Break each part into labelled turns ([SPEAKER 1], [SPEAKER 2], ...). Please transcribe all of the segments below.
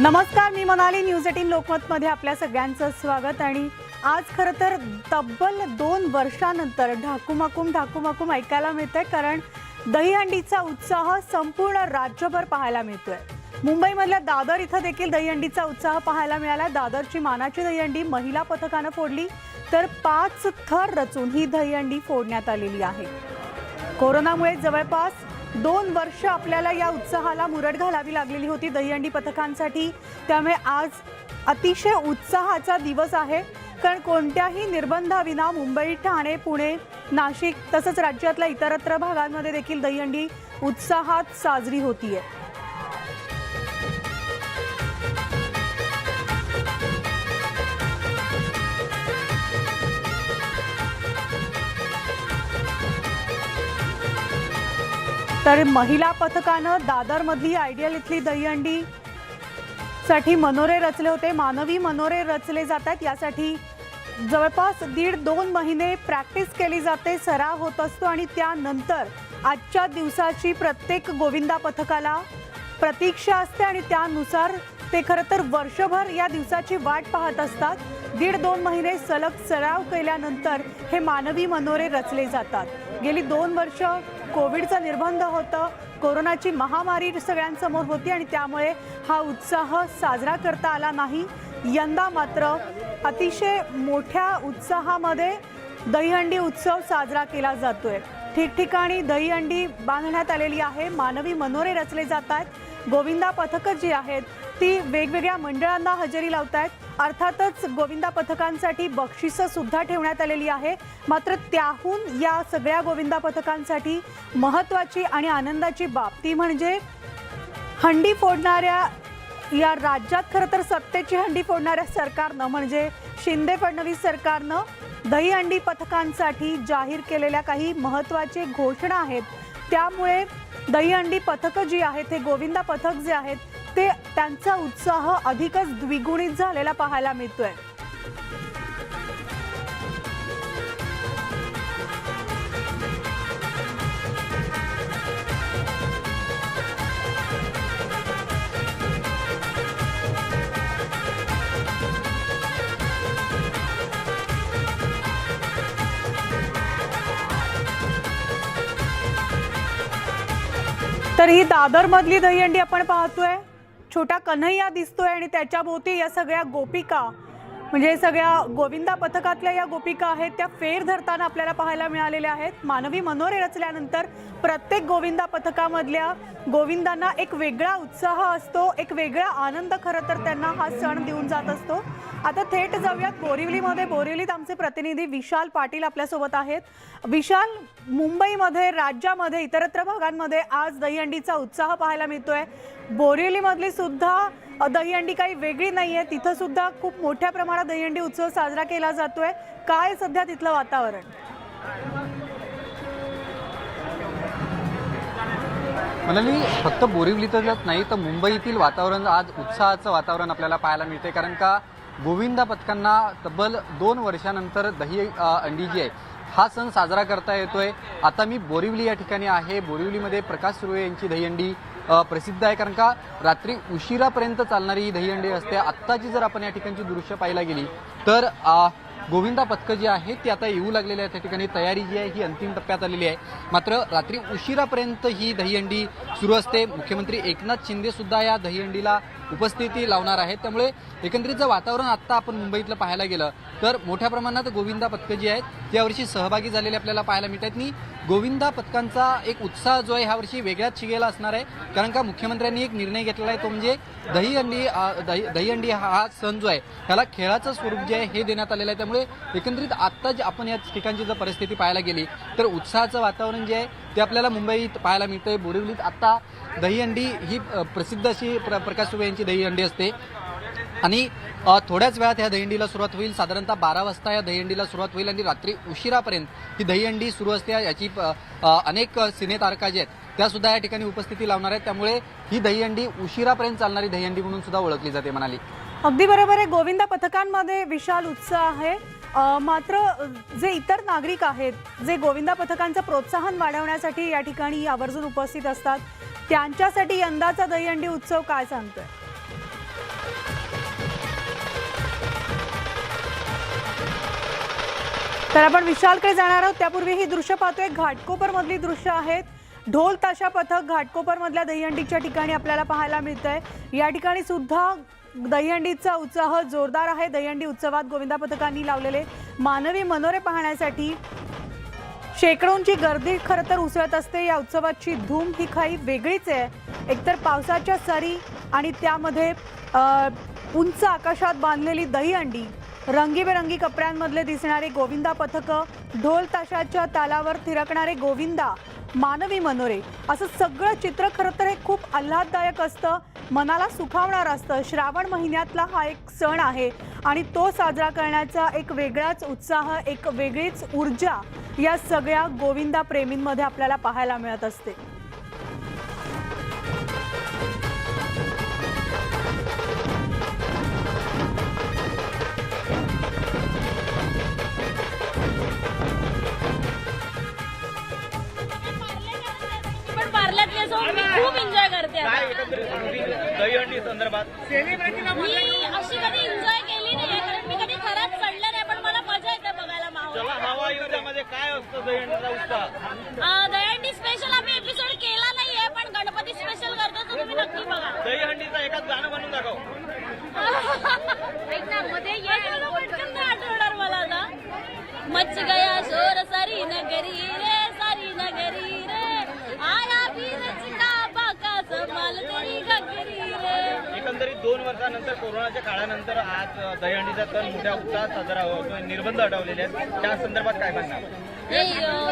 [SPEAKER 1] नमस्कार, मी मनाली. न्यूज 18 लोकमतमध्ये आपल्या सगळ्यांचं स्वागत. आणि आज खरं तर तब्बल 2 वर्षानंतर ढाकूमाकूम ऐकायला मिळतंय, कारण दहीहंडीचा उत्साह संपूर्ण राज्यभर पाहायला मिळतोय. मुंबईमधल्या दादर इथं देखील दहीहंडीचा उत्साह पाहायला मिळाला. दादरची मानाची दहीहंडी महिला पथकानं फोडली, तर 5 थर रचून ही दहीहंडी फोडण्यात आलेली आहे. कोरोनामुळे जवळपास 2 वर्ष आपल्याला या उत्साहाला मुरड घालावी लागलेली होती दहीहंडी पथकांसाठी. त्यामुळे आज अतिशय उत्साहाचा दिवस आहे, कारण कोणत्याही निर्बंधाविना मुंबई, ठाणे, पुणे, नाशिक तसंच राज्यातल्या इतरत्र भागांमध्ये देखील दहीहंडी उत्साहात साजरी होतीये. तर महिला पथकानं दादरमधली आयडियल इथली दहीहंडी साठी मनोरे रचले होते. मानवी मनोरे रचले जातात. यासाठी जवळपास 1.5-2 महिने प्रॅक्टिस केली जाते, सराव होत असतो आणि त्यानंतर आजच्या दिवसाची प्रत्येक गोविंदा पथकाला प्रतीक्षा असते आणि त्यानुसार ते खरं तर वर्षभर या दिवसाची वाट पाहत असतात. 1.5-2 महिने सलग सराव केल्यानंतर हे मानवी मनोरे रचले जातात. गेली 2 वर्ष कोविडचं निर्बंध होतं, कोरोनाची महामारी सगळ्यांसमोर होती आणि त्यामुळे हा उत्साह साजरा करता आला नाही. यंदा मात्र अतिशय मोठ्या उत्साहामध्ये दहीहंडी उत्सव साजरा केला जातोय. ठिकठिकाणी दहीहंडी बांधण्यात आलेली आहे, मानवी मनोरे रचले जात आहेत. गोविंदा पथकं जी आहेत ती वेगवेगळ्या मंडळांना हजेरी लावत आहेत. अर्थातच गोविंदा पथकांसाठी बक्षिसं सुद्धा ठेवण्यात आलेली आहे. मात्र त्याहून या सगळ्या गोविंदा पथकांसाठी महत्त्वाची आणि आनंदाची बाब ती म्हणजे हंडी फोडणाऱ्या या राज्यात खरं तर सत्तेची हंडी फोडणाऱ्या सरकारनं म्हणजे शिंदे फडणवीस सरकारनं दहीहंडी पथकांसाठी जाहीर केलेल्या काही महत्त्वाच्या घोषणा आहेत. त्यामुळे दहीहंडी पथकं जी आहेत, हे गोविंदा पथक जे आहेत ते त्यांचा उत्साह अधिकच द्विगुणित झालेला पाहायला मिळतोय. तर ही दादरमधली दहीहंडी आपण पाहतोय. छोटा कन्हैया दिसतोय आणि त्याच्या भोवती या सगळ्या गोपिका म्हणजे सगळ्या गोविंदा पथकातल्या या गोपिका आहेत त्या फेर धरताना आपल्याला पाहायला मिळालेल्या आहेत. मानवी मनोरे रचल्यानंतर प्रत्येक गोविंदा पथकामधल्या गोविंदांना एक वेगळा उत्साह असतो, एक वेगळा आनंद खरं तर त्यांना हा सण देऊन जात असतो. आता थेट जाऊयात बोरिवलीमध्ये. बोरिवलीत आमचे प्रतिनिधी विशाल पाटील आपल्यासोबत आहेत. विशाल, मुंबईमध्ये, राज्यामध्ये, इतरत्र भागांमध्ये आज दहीहंडीचा उत्साह पाहायला मिळतोय. बोरिवलीमधली सुद्धा दहीहंडी काही वेगळी नाहीये, तिथं सुद्धा खूप मोठ्या प्रमाणात दहीहंडी उत्सव साजरा केला जातोय. काय सध्या तिथलं वातावरण?
[SPEAKER 2] मनाली, फक्त बोरिवलीतच नाही तर मुंबईतील वातावरण आज उत्साहाचं वातावरण आपल्याला पाहायला मिळते, कारण का गोविंदा पथकांना तब्बल 2 वर्षानंतर दहीहंडी जी आहे हा सण साजरा करता येतोय. आता मी बोरिवली या ठिकाणी आहे. बोरिवलीमध्ये प्रकाश सुर्वे यांची दहीहंडी प्रसिद्ध आहे, कारण का रात्री उशिरापर्यंत चालणारी ही दहीहंडी असते. आत्ताची जर आपण या ठिकाणची दृश्य पाहायला गेली तर गोविंदा पथकं जी आहेत ती आता येऊ लागलेली आहे. त्या ठिकाणी तयारी जी आहे ही अंतिम टप्प्यात आलेली आहे. मात्र रात्री उशिरापर्यंत ही दहीहंडी सुरू असते. मुख्यमंत्री एकनाथ शिंदे सुद्धा या दहीहंडीला उपस्थिती लावणार आहेत. त्यामुळे एकंदरीत जर वातावरण आत्ता आपण मुंबईतलं पाहायला गेलं तर मोठ्या प्रमाणात गोविंदा पथकं जी आहेत यावर्षी सहभागी झालेले आपल्याला पाहायला मिळतात. आणि गोविंदा पथकांचा एक उत्साह जो आहे ह्यावर्षी वेगळ्याच शिगेला असणार आहे, कारण का मुख्यमंत्र्यांनी एक निर्णय घेतलेला आहे, तो म्हणजे दहीहंडी हा सण जो आहे त्याला खेळाचं स्वरूप जे आहे हे देण्यात आलेलं आहे. त्यामुळे एकंदरीत आत्ता जे आपण या ठिकाणची जर परिस्थिती पाहायला गेली तर उत्साहाचं वातावरण जे आहे ते आपल्याला मुंबईत पाहायला मिळतंय. बोरिवलीत आत्ता दहीहंडी ही प्रसिद्ध अशी प्रकाश सुर्वे यांची दहीहंडी असते आणि थोड्याच वेळात ह्या दहीहंडीला सुरुवात होईल. साधारणतः 12 वाजता या दहीहंडीला सुरुवात होईल आणि रात्री उशिरापर्यंत ही दहीहंडी सुरू असते. याची अनेक सिनेतारका जे आहेत त्या सुद्धा या ठिकाणी उपस्थिती लावणार आहेत. त्यामुळे ही दहीहंडी उशिरापर्यंत चालणारी दहीहंडी म्हणून सुद्धा ओळखली जाते. म्हणाली
[SPEAKER 1] अगदी बरोबर आहे. गोविंदा पथकांमध्ये विशाल उत्साह आहे. मात्र जे इतर नागरिक आहेत जे गोविंदा पथकांचं प्रोत्साहन वाढवण्यासाठी या ठिकाणी आवर्जून उपस्थित असतात, त्यांच्यासाठी यंदाचा दहीहंडी उत्सव काय सांगतोय? तर आपण विशालकडे जाणार आहोत. त्यापूर्वी ही दृश्य पाहतोय, घाटकोपर मधली दृश्य आहेत. ढोल ताशा पथक घाटकोपर मधल्या दहीहंडीच्या ठिकाणी आपल्याला पाहायला मिळतंय. या ठिकाणी सुद्धा दहीहंडीचा उत्साह जोरदार आहे. दहीहंडी उत्सवात गोविंदा पथकांनी लावलेले मानवी मनोरे पाहण्यासाठी शेकडोंची गर्दी खरं तर उसळत असते. या उत्सवाची धूम ही काही वेगळीच आहे. एकतर पावसाच्या सरी आणि त्यामध्ये उंच आकाशात बांधलेली दहीहंडी, रंगीबेरंगी कपड्यांमधले दिसणारे गोविंदा पथकं, ढोल ताशाच्या तालावर थिरकणारे गोविंदा, मानवी मनोरे, असं सगळं चित्र खरं तर हे खूप आल्हाददायक असतं, मनाला सुखावणारं असतं. श्रावण महिन्यातला हा एक सण आहे आणि तो साजरा करण्याचा एक वेगळाच उत्साह, एक वेगळीच ऊर्जा या सगळ्या गोविंदा प्रेमींमध्ये आपल्याला पाहायला मिळत असते.
[SPEAKER 3] खूप एन्जॉय करते.
[SPEAKER 4] दहीहंडी संदर्भात
[SPEAKER 3] मी अशी कधी एन्जॉय केली नाही, कारण मी कधी खराब चढले नाही, पण मला मजा येते बघायला माहोल.
[SPEAKER 4] चला हवा युद्धामध्ये काय असतं दहीहंडीचा उत्साह?
[SPEAKER 3] दहीहंडी स्पेशल आम्ही एपिसोड केला नाहीये, पण गणपती स्पेशल करतो, तर तुम्ही नक्की बघा.
[SPEAKER 4] दहीहंडीचा एकाच गाणं बनवून दाखव.
[SPEAKER 3] ऐक ना, मध्ये ये पटकन नाही आठवणार मला आता. मच गया शोर सारी नगरी रे, सारी नगरी रे, आया बीरच का बाका संभाल तेरी घगरी रे.
[SPEAKER 4] एकंदरीत 2 वर्षानंतर कोरोनाच्या काळानंतर आज दहीहंडीचा सण मोठ्या उत्साहात साजरा होतोय. निर्बंध हटवलेले आहेत, त्या संदर्भात काय म्हणणार?
[SPEAKER 3] हे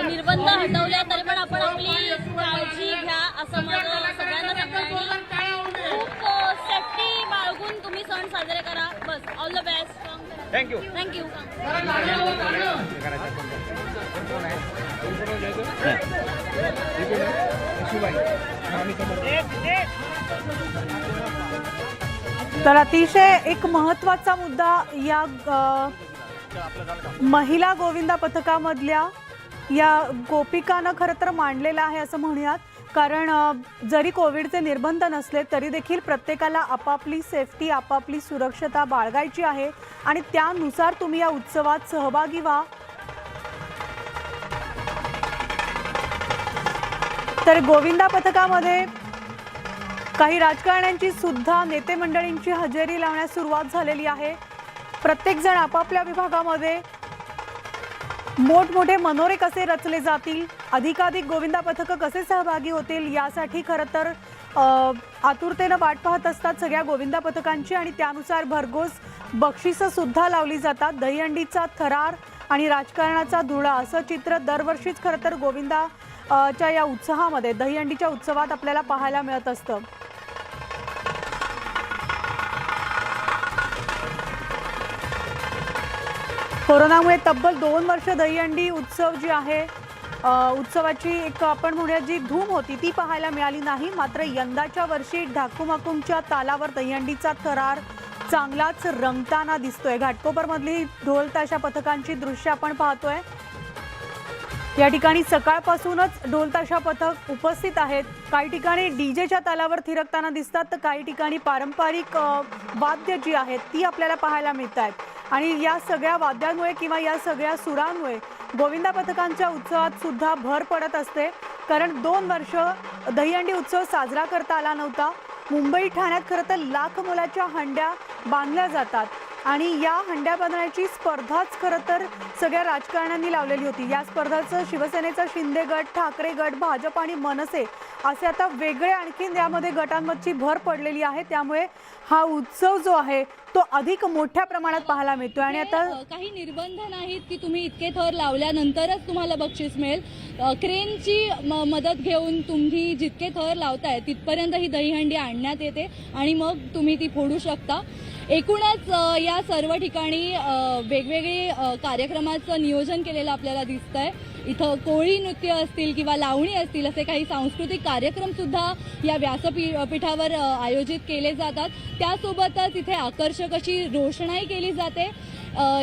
[SPEAKER 3] निर्बंध हटवले तरी पण आपण आपली काळजी घ्या असं मला सगळ्यांना सांगतो. खूप सेफ्टी बाळगून तुम्ही सण साजरे करा. बस, all the best.
[SPEAKER 4] Thank you.
[SPEAKER 3] Thank you.
[SPEAKER 1] तर अतिशय एक महत्त्वाचा मुद्दा या महिला गोविंदा पथकामधल्या या गोपिकांना खरं तर मांडलेला आहे असं म्हणूयात. कारण जरी कोविडचे निर्बंध नसले तरी देखील प्रत्येकाला आपापली सेफ्टी, आपापली सुरक्षता बाळगायची आहे आणि त्यानुसार तुम्ही या उत्सवात सहभागी व्हा. तर गोविंदा पथकामध्ये काही राजकारण्यांची सुद्धा, नेते मंडळींची हजेरी लावण्यास सुरुवात झालेली आहे. प्रत्येक जण आपापल्या विभागामध्ये मोठमोठे मनोरे कसे रचले जातील, अधिकाधिक गोविंदा पथकं कसे सहभागी होतील, यासाठी खरं तर आतुरतेनं वाट पाहत असतात सगळ्या गोविंदा पथकांची आणि त्यानुसार भरघोस बक्षिसं सुद्धा लावली जातात. दहीहंडीचा थरार आणि राजकारणाचा धुळा असं चित्र दरवर्षीच खरं तर गोविंदा च्या या उत्साहामध्ये, दहीहंडीच्या उत्सवात आपल्याला पाहायला मिळत असतं. कोरोनामुळे तब्बल 2 वर्ष दहीहंडी उत्सव जी आहे, उत्सवाची एक आपण म्हणूया जी धूम होती ती पाहायला मिळाली नाही. मात्र यंदाच्या वर्षी ढाकूमाकूमच्या तालावर दहीहंडीचा थरार चांगलाच रंगताना दिसतोय. घाटकोपरमधली ढोल ताशा पथकांची दृश्य आपण पाहतोय. या ठिकाणी सकाळपासूनच ढोल ताशा पथक उपस्थित आहेत. काही ठिकाणी डीजेच्या तालावर थिरकताना दिसतात, तर काही ठिकाणी पारंपरिक वाद्य जी आहेत ती आपल्याला पाहायला मिळत आहेत. आणि या सगळ्या वाद्यांमुळे किंवा या सगळ्या सुरांमुळे गोविंदा पथकांच्या उत्सवात सुद्धा भर पडत असते. कारण 2 वर्ष दहीहंडी उत्सव साजरा करता आला नव्हता. मुंबई ठाण्यात खरं तर लाख मोलाच्या हंड्या बांधल्या जातात आणि या हंड्या बांधण्याची स्पर्धाच खरं तर सगळ्या राजकारण्यांनी लावलेली होती. या स्पर्धाचं शिवसेनेचा शिंदे गट, ठाकरे गट, भाजप आणि मनसे असे आता वेगळे आणखीन यामध्ये गटांमधची भर पडलेली आहे. त्यामुळे हा उत्सव जो आहे तो अधिक मोठ्या प्रमाणात पाहायला मिळतोय. आणि आता
[SPEAKER 5] काही निर्बंध नाहीत की तुम्ही इतके थर लावल्यानंतरच तुम्हाला बक्षीस मिळेल. क्रेनची मदत घेऊन तुम्ही जितके थर लावताय तिथपर्यंत ही दहीहंडी आणण्यात येते आणि मग तुम्ही ती फोडू शकता. एकूणच या सर्व ठिकाणी वेगवेगळे कार्यक्रमाचं नियोजन केलेलं आपल्याला दिसतंय. इथं कोळी नृत्य असतील किंवा लावणी असतील असे काही सांस्कृतिक कार्यक्रमसुद्धा या व्यासपीठावर आयोजित केले जातात. त्यासोबतच इथे आकर्षक अशी रोषणाई केली जाते.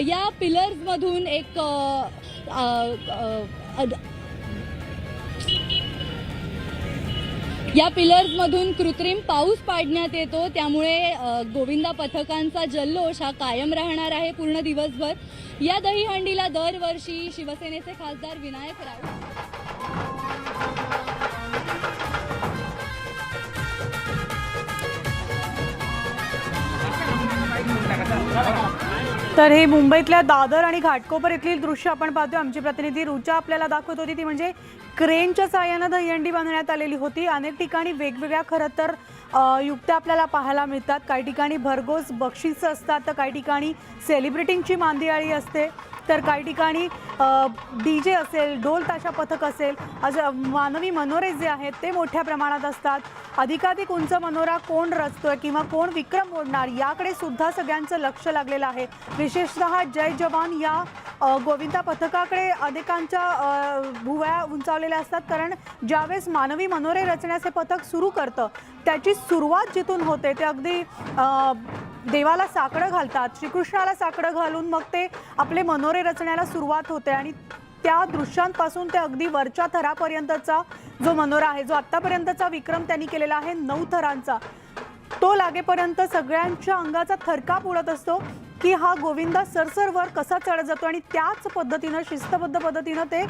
[SPEAKER 5] या पिलर्समधून एक या पिलर्समधून कृत्रिम पाऊस पाडण्यात येतो, त्यामुळे गोविंदा पथकांचा जल्लोष हा कायम राहणार आहे पूर्ण दिवसभर. या दहीहंडीला दरवर्षी शिवसेनेचे खासदार विनायक राऊत
[SPEAKER 1] तर हे मुंबईतल्या दादर आणि घाटकोपर येथील दृश्य आपण पाहतोय. आमची प्रतिनिधी रुचा आपल्याला दाखवत होती, ती म्हणजे क्रेनच्या साहाय्यानं दहीहंडी बांधण्यात आलेली होती. अनेक ठिकाणी वेगवेगळ्या खरं तर युक्त्या आपल्याला पाहायला मिळतात. काही ठिकाणी भरघोस बक्षिसं असतात, तर काही ठिकाणी सेलिब्रिटींची मांदियाळी असते, तर काही ठिकाणी DJ असेल, ढोल ताशा पथक असेल, असं मानवी मनोरे जे आहेत ते मोठ्या प्रमाणात असतात. अधिकाधिक उंच मनोरा कोण रचतोय किंवा कोण विक्रम मोडणार याकडे सुद्धा सगळ्यांचं लक्ष लागलेलं आहे. विशेषतः जय जवान या गोविंदा पथकाकडे अनेकांच्या भुवया उंचावलेल्या असतात, कारण ज्यावेळेस मानवी मनोरे रचण्याचे पथक सुरू करतं त्याची सुरुवात जिथून होते ते अगदी देवाला साकडं घालतात, श्रीकृष्णाला साकडं घालून मग ते आपले मनोरे रचण्याला सुरुवात होते आणि त्या दृश्यांपासून ते अगदी वरच्या थरापर्यंतचा जो मनोरा आहे, जो आत्तापर्यंतचा विक्रम त्यांनी केलेला आहे 9 थरांचा, तो लागेपर्यंत सगळ्यांच्या अंगाचा थरकाप उडत असतो की हा गोविंदा सरसरवर कसा चढत जातो आणि त्याच पद्धतीनं शिस्तबद्ध पद्धतीनं ते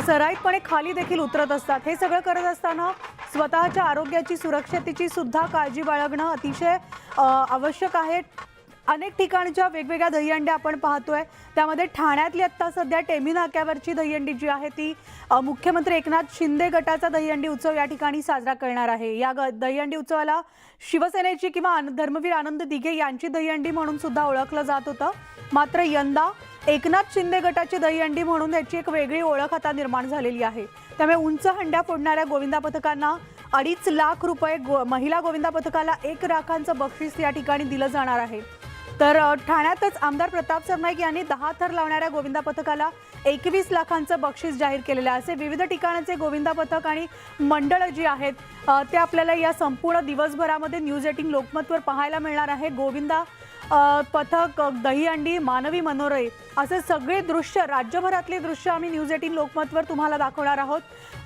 [SPEAKER 1] सराईतपणे खाली देखील उतरत असतात. हे सगळं करत असताना स्वतःच्या आरोग्याची सुरक्षतेची सुद्धा काळजी बाळगणं अतिशय आवश्यक आहे. अनेक ठिकाणच्या वेगवेगळ्या दहीहंड्या आपण पाहतोय. त्यामध्ये ठाण्यातली आत्ता सध्या टेमी नाक्यावरची दहीहंडी जी आहे ती मुख्यमंत्री एकनाथ शिंदे गटाचा दहीहंडी उत्सव या ठिकाणी साजरा करणार आहे. या दहीहंडी उत्सवाला शिवसेनेची किंवा धर्मवीर आनंद दिघे यांची दहीहंडी म्हणून सुद्धा ओळखलं जात होतं. मात्र यंदा एकनाथ शिंदे गटाची दहीहंडी म्हणून याची एक वेगळी ओळख आता निर्माण झालेली आहे. त्यामुळे उंच हंड्या फोडणाऱ्या गोविंदा पथकांना 2.5 लाख रुपये, महिला गोविंदा पथकाला 1 लाखांचं बक्षीस या ठिकाणी दिलं जाणार आहे. तर ठाण्यातच आमदार प्रताप सरनाईक यांनी 10 थर लावणाऱ्या गोविंदा पथकाला 21 लाखांचं बक्षीस जाहीर केलेलं आहे. असे विविध ठिकाणचे गोविंदा पथक आणि मंडळं जी आहेत ते आपल्याला या संपूर्ण दिवसभरामध्ये न्यूज 18 लोकमतवर पाहायला मिळणार आहे. गोविंदा पथक, दहीहंडी, मानवी मनोरे असे सगळे दृश्य, राज्यभरातले दृश्य आम्ही न्यूज 18 लोकमतवर तुम्हाला दाखवणार आहोत.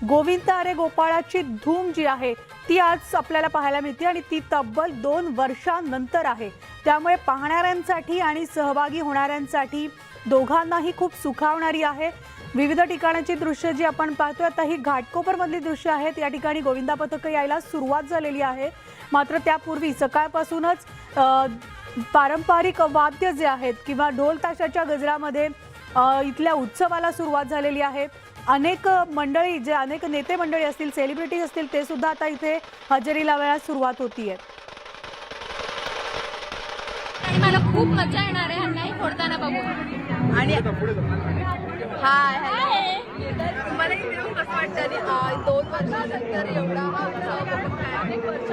[SPEAKER 1] गोविंदा अरे गोपाळाची धूम जी आहे ती आज आपल्याला पाहायला मिळते आणि ती तब्बल 2 वर्षांनंतर आहे. त्यामुळे पाहणाऱ्यांसाठी आणि सहभागी होणाऱ्यांसाठी दोघांनाही खूप सुखावणारी आहे. विविध ठिकाणाची दृश्य जी आपण पाहतोय आता ही घाटकोपरमधली दृश्य आहेत. या ठिकाणी गोविंदा पथक यायला सुरुवात झालेली आहे. मात्र त्यापूर्वी सकाळपासूनच पारंपरिक वाद्य जे आहेत किंवा ढोल ताशाच्या गजरामध्ये इथल्या उत्सवाला सुरुवात झालेली आहे. अनेक मंडळी, जे अनेक नेते मंडळी असतील, सेलिब्रिटीज असतील, ते सुद्धा आता इथे हजेरी लावायला सुरुवात होतीये.
[SPEAKER 3] आणि मला खूप मजा येणार आहे नाही फोडताना बघून. आणि हाय हाय,
[SPEAKER 5] तुम्हाला कसं वाटतं 2 वर्षानंतर एवढा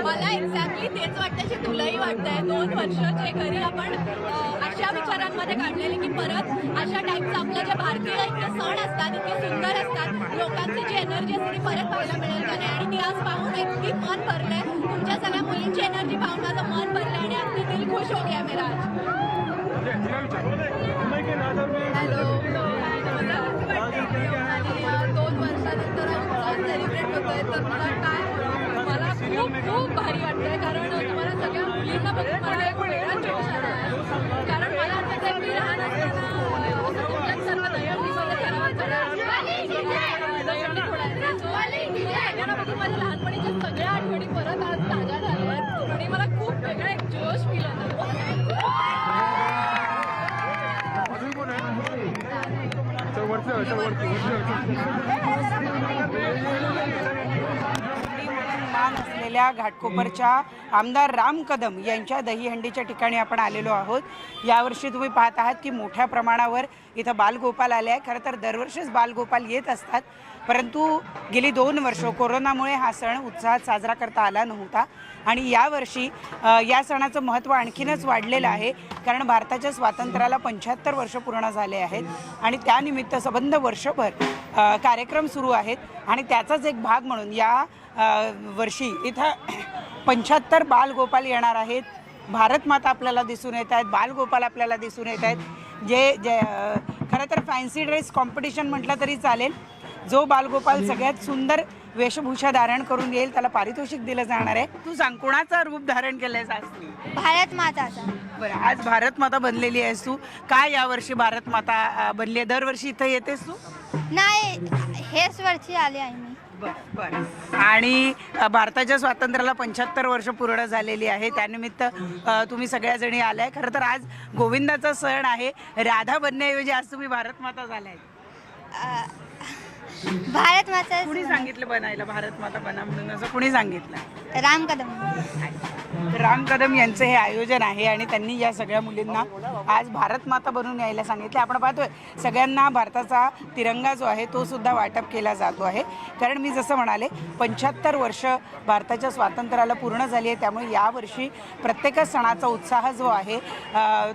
[SPEAKER 3] मला एक्झॅक्टली तेच वाटतं जे तुलाही वाटतंय. 2 वर्ष जे घरी आपण अशा विचारांमध्ये काढलेले की परत अशा टाईपचं आपलं जे भारतीय इतके सण असतात, इतके सुंदर असतात, लोकांची जी एनर्जी असते ती परत पाहायला मिळेल का नाही. आणि ती आज पाहून इतकी मन भरलंय. तुमच्या सगळ्या मुलींची एनर्जी पाहून माझं मन भरलंय आणि अगदी दिल खुश हो गया मेरा.
[SPEAKER 5] हॅलो, 2 वर्षानंतर सेलिब्रेट होतोय, तर मला काय, मला खूप खूप भारी वाटतंय. कारण तुम्हाला सगळ्या मुलींना बघून मला एक वेगळा जोश आला आहे. कारण मला वाटतं मी लहान असताना तुमच्याच सर्व दहीहंडीमध्ये सरावात दहीहंडी फोडायचं. सगळ्यांना बघून माझ्या लहानपणीच्या सगळ्या आठवणी परत आज ताज्या झाल्या आहेत आणि मला खूप वेगळा एक जोश फील होतो.
[SPEAKER 6] मान असलेल्या घाटकोपरच्या आमदार राम कदम यांच्या दहीहंडीच्या ठिकाणी आपण आलेलो आहोत. यावर्षी तुम्ही पाहत आहात की मोठ्या प्रमाणावर इथं बालगोपाल आले आहे. खरं तर दरवर्षीच बालगोपाल येत असतात, परंतु गेली 2 वर्ष कोरोनामुळे हा सण उत्साहात साजरा करता आला नव्हता. आणि यावर्षी या सणाचं महत्त्व आणखीनच वाढलेलं आहे, कारण भारताच्या स्वातंत्र्याला 75 वर्ष पूर्ण झाले आहेत आणि त्यानिमित्त संबंध वर्षभर कार्यक्रम सुरू आहेत. आणि त्याचाच एक भाग म्हणून या वर्षी इथं 75 बालगोपाल येणार आहेत. भारतमाता आपल्याला दिसून येत आहेत, बालगोपाल आपल्याला दिसून येत आहेत. जे खरं तर फॅन्सी ड्रेस कॉम्पिटिशन म्हटलं तरी चालेल. जो बालगोपाल सगळ्यात सुंदर वेशभूषा धारण करून येईल त्याला पारितोषिक दिलं जाणार आहे. तू सांग कोणाचं रूप धारण केलंयस आज तू?
[SPEAKER 7] भारत माताचा.
[SPEAKER 6] बरं, आज भारत माता बनलेली आहेस तू. काय यावर्षी भारत माता बनली आहे? दरवर्षी इथं येतेस तू?
[SPEAKER 7] नाही, हेच वर्षी आले आहे मी.
[SPEAKER 6] बरं. आणि भारताच्या स्वातंत्र्याला 75 वर्ष पूर्ण झालेली आहे. त्यानिमित्त तुम्ही सगळ्याजणी आलाय. खरं तर आज गोविंदाचा सण आहे. राधा बनण्याऐवजी आज तुम्ही भारत माता झालाय.
[SPEAKER 7] भारत माता.
[SPEAKER 6] कुणी सांगितलं बनायला भारत माता बना म्हणून? असं कुणी सांगितलं?
[SPEAKER 7] राम कदम.
[SPEAKER 6] राम कदम यांचं हे आयोजन आहे आणि त्यांनी या सगळ्या मुलींना आज भारत माता बनून यायला सांगितले. आपण पाहतोय सगळ्यांना भारताचा तिरंगा जो आहे तो सुद्धा वाटप केला जातो आहे. कारण मी जसं म्हणाले 75 वर्ष भारताच्या स्वातंत्र्याला पूर्ण झाली आहे. त्यामुळे यावर्षी प्रत्येक सणाचा उत्साह जो आहे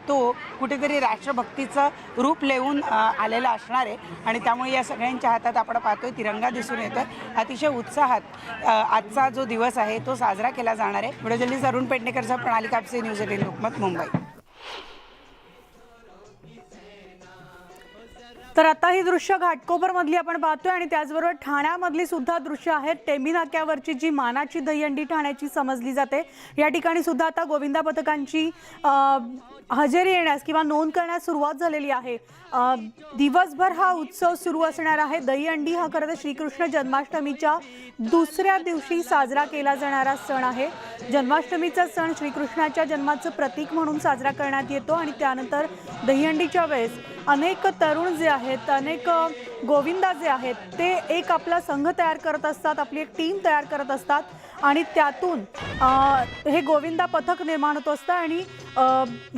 [SPEAKER 6] तो कुठेतरी राष्ट्रभक्तीचं रूप लेवून आलेला असणार आहे. आणि त्यामुळे या सगळ्यांच्या हातात आपण पाहतोय तिरंगा दिसून येतोय. अतिशय उत्साहात आजचा जो दिवस आहे तो साजरा केला जाणार आहे. व्हिडिओ जर्नलिस्ट अरुण पेडणेकरचा, प्रणाली कापसे, न्यूज 18 लोकमत, मुंबई.
[SPEAKER 1] तर आता ही दृश्य घाटकोपरमधली आपण पाहतोय आणि त्याचबरोबर ठाण्यामधली सुद्धा दृश्य आहेत. टेंबी नाक्यावरची जी मानाची दहीहंडी ठाण्याची समजली जाते या ठिकाणी सुद्धा आता गोविंदा पथकांची हजेरी येण्यास किंवा नोंद करण्यास सुरुवात झालेली आहे. दिवसभर हा उत्सव सुरू असणार आहे. दहीहंडी हा खरं तर श्रीकृष्ण जन्माष्टमीच्या दुसऱ्या दिवशी साजरा केला जाणारा सण आहे. जन्माष्टमीचा सण श्रीकृष्णाच्या जन्माचं प्रतीक म्हणून साजरा करण्यात येतो आणि त्यानंतर दहीहंडीच्या वेळेस अनेक तरुण जे आहेत, अनेक गोविंदा जे आहेत ते एक आपला संघ तयार करत असतात, आपली एक टीम तयार करत असतात आणि त्यातून हे गोविंदा पथक निर्माण होत असतं. आणि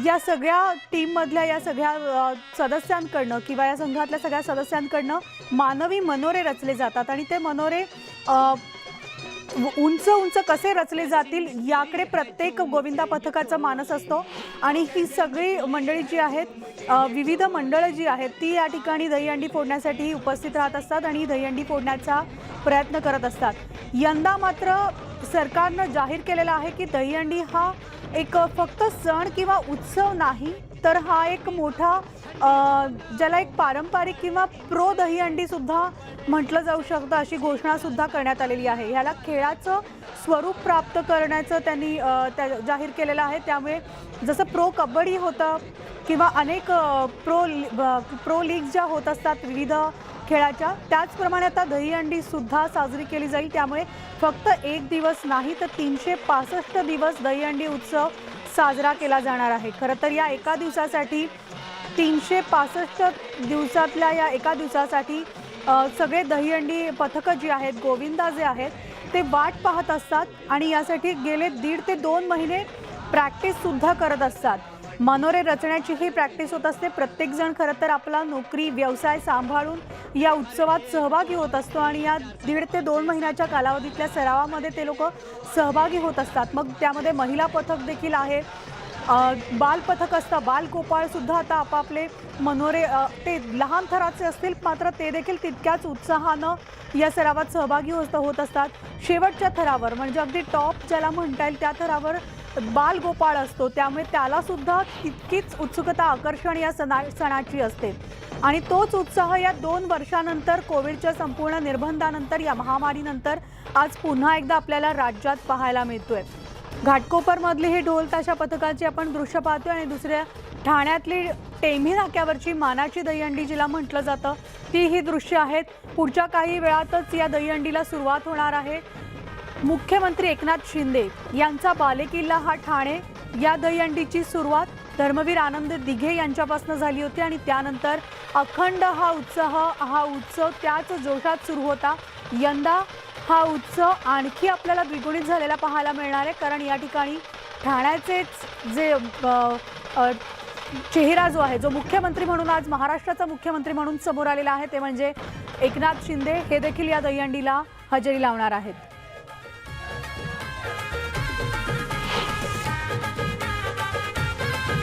[SPEAKER 1] या सगळ्या टीममधल्या या सगळ्या सदस्यांकडनं किंवा या संघातल्या सगळ्या सदस्यांकडनं मानवी मनोरे रचले जातात आणि ते मनोरे उंच उंच कसे रचले जातील याकडे प्रत्येक गोविंदा पथकाचा मानस असतो. आणि ही सगळी मंडळी जी आहेत, विविध मंडळं जी आहेत ती या ठिकाणी दहीहंडी फोडण्यासाठी उपस्थित राहत असतात आणि दहीहंडी फोडण्याचा प्रयत्न करत असतात. यंदा मात्र सरकारनं जाहीर केलेलं आहे की दहीहंडी हा एक फक्त सण किंवा उत्सव नाही, तर हा एक मोठा ज्याला एक पारंपरिक किंवा प्रो दहीहंडी सुद्धा म्हटलं जाऊ शकतं अशी घोषणा सुद्धा करण्यात आलेली आहे. ह्याला खेळाचं स्वरूप प्राप्त करण्याचं त्यांनी जाहीर केलेलं आहे. त्यामुळे जसं प्रो कबड्डी होतं किंवा अनेक प्रो लीग ज्या होत असतात विविध खेळाच्या, त्याचप्रमाणे आता दहीहंडी सुद्धा साजरी केली जाईल. त्यामुळे फक्त एक दिवस नाही तर 365 दिवस दहीहंडी उत्सव साजरा केला जाणार आहे. खरं तर या एका दिवसासाठी 365 दिवसातल्या या एका दिवसासाठी सगळे दहीहंडी पथकं जी आहेत, गोविंदा जे आहेत ते वाट पाहत असतात आणि यासाठी गेले 1.5 ते 2 महिने प्रॅक्टिससुद्धा करत असतात. मनोरे रचण्याची ही प्रॅक्टिस होत असते. प्रत्येकजण खरं तर आपला नोकरी व्यवसाय सांभाळून या उत्सवात सहभागी होत असतो आणि या 1.5 ते 2 महिन्याच्या कालावधीतल्या सरावामध्ये ते लोक सहभागी होत असतात. मग त्यामध्ये महिला पथक देखील आहे, बाल पथक असतं, बाल गोपाळसुद्धा आता आपापले मनोरे ते लहान थराचे असतील मात्र ते देखील तितक्याच उत्साहानं या सरावात सहभागी होत असतात. शेवटच्या थरावर म्हणजे अगदी टॉप ज्याला म्हणता येईल त्या थरावर बाल गोपाळ असतो. त्यामुळे त्यालासुद्धा तितकीच उत्सुकता आकर्षण या सणाची असते आणि तोच उत्साह या 2 वर्षानंतर कोविडच्या संपूर्ण निर्बंधानंतर या महामारीनंतर आज पुन्हा एकदा आपल्याला राज्यात पाहायला मिळतोय. घाटकोपरमधली ही ढोल ताशा पथकाची आपण दृश्य पाहतोय आणि दुसऱ्या ठाण्यातली टेंभी नाक्यावरची मानाची दहीहंडी जिला म्हटलं जातं ती ही दृश्य आहेत. पुढच्या काही वेळातच या दहीहंडीला सुरुवात होणार आहे. मुख्यमंत्री एकनाथ शिंदे यांचा बालेकिल्ला हा ठाणे या दहीहंडीची सुरुवात धर्मवीर आनंद दिघे यांच्यापासून झाली होती आणि त्यानंतर अखंड हा उत्सव त्याच जोशात सुरू होता. यंदा हा उत्सव आणखी आपल्याला द्विगुणित झालेला पाहायला मिळणार आहे. कारण या ठिकाणी ठाण्याचेच जे चेहरा जो आहे, जो मुख्यमंत्री म्हणून आज महाराष्ट्राचा मुख्यमंत्री म्हणून समोर आलेला आहे ते म्हणजे एकनाथ शिंदे हे देखील या दहीहंडीला हजेरी लावणार आहेत.